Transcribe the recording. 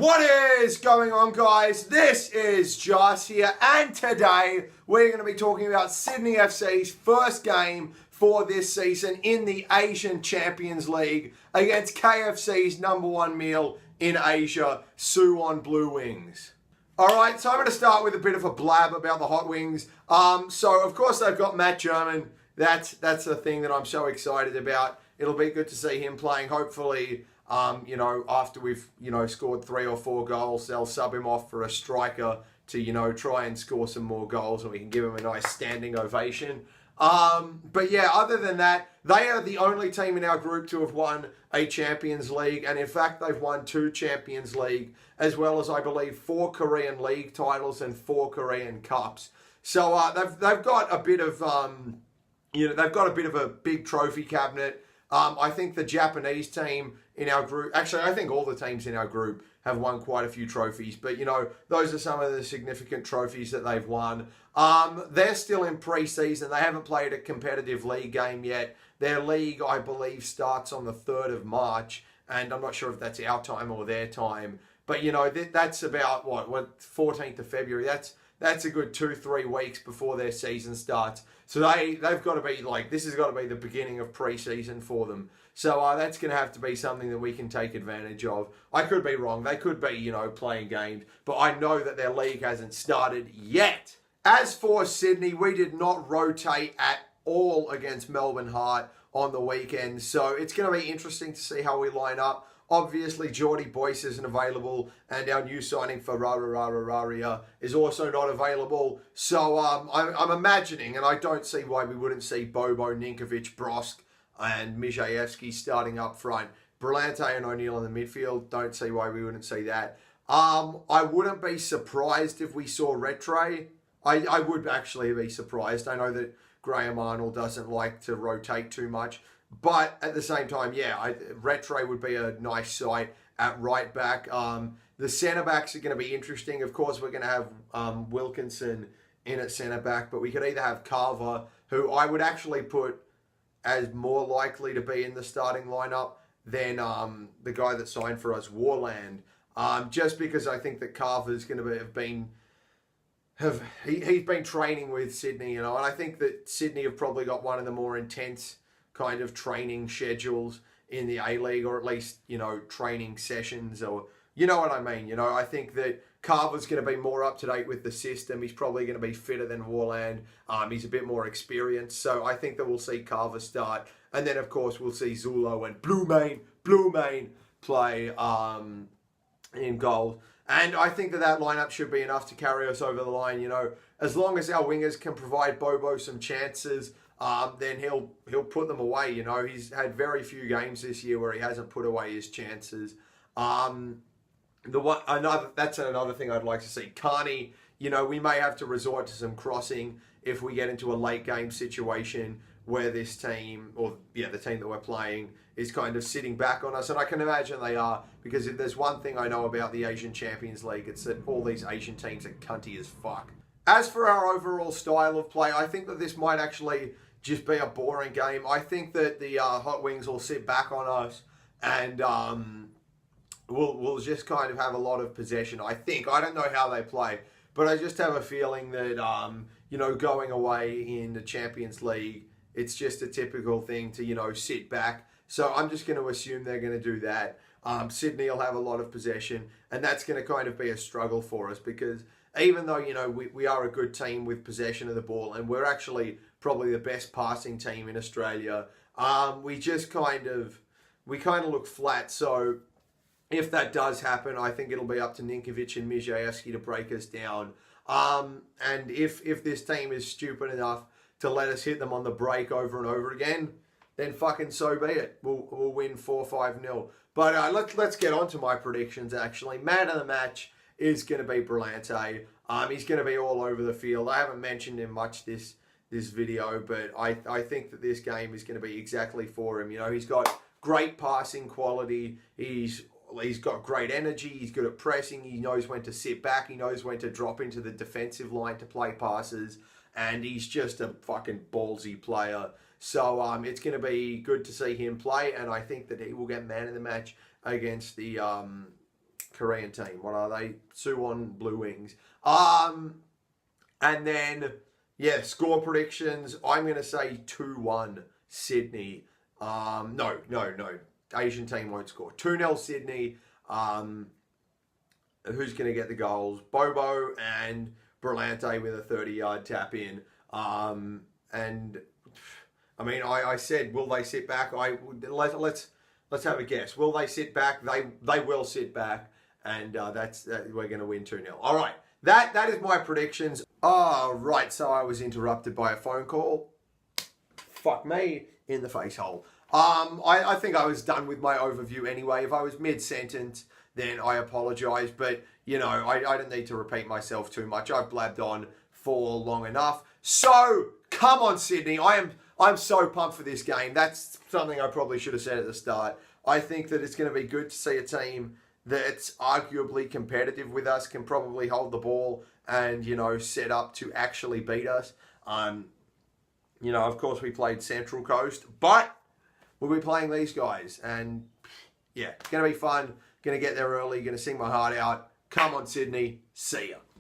What is going on, guys? This is Joss here, and today we're going to be talking about Sydney FC's first game for this season in the Asian Champions League against KFC's number one meal in Asia, Suwon Bluewings. Alright, so I'm going to start with a bit of a blab about the Hot Wings. So, of course, they've got Matt German. That's the thing that I'm so excited about. It'll be good to see him playing, hopefully. After we've, scored 3 or 4 goals, they'll sub him off for a striker to, try and score some more goals and we can give him a nice standing ovation. But yeah, other than that, they are the only team in our group to have won a Champions League. And in fact, they've won 2 Champions League, as well as, I believe, 4 Korean League titles and 4 Korean Cups. So they've got a bit of, they've got a bit of a big trophy cabinet. I think the Japanese team in our group, actually, I think all the teams in our group have won quite a few trophies. But, those are some of the significant trophies that they've won. They're still in pre-season. They haven't played a competitive league game yet. Their league, I believe, starts on the 3rd of March. And I'm not sure if that's our time or their time. But, that's about, 14th of February. That's a good 2-3 weeks before their season starts. So they've got to be this has got to be the beginning of pre-season for them. So that's going to have to be something that we can take advantage of. I could be wrong. They could be, playing games. But I know that their league hasn't started yet. As for Sydney, we did not rotate at all against Melbourne Heart on the weekend. So it's going to be interesting to see how we line up. Obviously, Geordie Boyce isn't available, and our new signing for Raria is also not available. So I'm imagining, and I don't see why we wouldn't see Bobo, Ninkovic, Brosk, and Mijajewski starting up front. Brillante and O'Neill in the midfield, don't see why we wouldn't see that. I wouldn't be surprised if we saw Rattray. I would actually be surprised. I know that Graham Arnold doesn't like to rotate too much. But at the same time, Rattray would be a nice sight at right back. The centre backs are going to be interesting. Of course, we're going to have Wilkinson in at centre back, but we could either have Carver, who I would actually put as more likely to be in the starting lineup than the guy that signed for us, Warland. Just because I think that Carver's going to he's been training with Sydney, and I think that Sydney have probably got one of the more intense kind of training schedules in the A-League, or at least, training sessions, or, you know what I mean? I think that Carver's going to be more up-to-date with the system. He's probably going to be fitter than Warland. He's a bit more experienced, so I think that we'll see Carver start. And then, of course, we'll see Zulo and Bluemain play in goal. And I think that lineup should be enough to carry us over the line, As long as our wingers can provide Bobo some chances, then he'll put them away. He's had very few games this year where he hasn't put away his chances. That's another thing I'd like to see. Carney, we may have to resort to some crossing if we get into a late game situation where this team, or the team that we're playing, is kind of sitting back on us. And I can imagine they are, because if there's one thing I know about the Asian Champions League, it's that all these Asian teams are cunty as fuck. As for our overall style of play, I think that this might actually just be a boring game. I think that the Hot Wings will sit back on us and we'll just kind of have a lot of possession. I don't know how they play, but I just have a feeling that, going away in the Champions League, it's just a typical thing to, sit back. So I'm just going to assume they're going to do that. Sydney will have a lot of possession, and that's going to kind of be a struggle for us because even though, we are a good team with possession of the ball, and we're actually probably the best passing team in Australia, we kind of look flat. So if that does happen, I think it'll be up to Ninkovic and Mijajewski to break us down. And if this team is stupid enough to let us hit them on the break over and over again, then fucking so be it. We'll win 4-5-0. But let's get on to my predictions, actually. Man of the match is going to be Brillante. He's going to be all over the field. I haven't mentioned him much this video, but I think that this game is going to be exactly for him. He's got great passing quality. He's got great energy. He's good at pressing. He knows when to sit back. He knows when to drop into the defensive line to play passes. And he's just a fucking ballsy player. So it's going to be good to see him play. And I think that he will get man of the match against the Korean team. What are they? Suwon Bluewings. And then, yeah, score predictions. I'm going to say 2-1 Sydney. No. Asian team won't score. 2-0 Sydney. Who's going to get the goals? Bobo and Brillante with a 30-yard tap in. And I mean, I said, will they sit back? Let's have a guess. Will they sit back? They will sit back, and we're going to win 2-0. All right, that is my predictions. All right, so I was interrupted by a phone call. Fuck me in the face hole. I think I was done with my overview anyway. If I was mid-sentence, then I apologise. But, you know, I don't need to repeat myself too much. I've blabbed on for long enough. So, come on, Sydney. I'm so pumped for this game. That's something I probably should have said at the start. I think that it's going to be good to see a team that's arguably competitive with us, can probably hold the ball and, you know, set up to actually beat us. You know, of course, we played Central Coast, but we'll be playing these guys. And, yeah, it's going to be fun. Going to get there early. Going to sing my heart out. Come on, Sydney. See ya.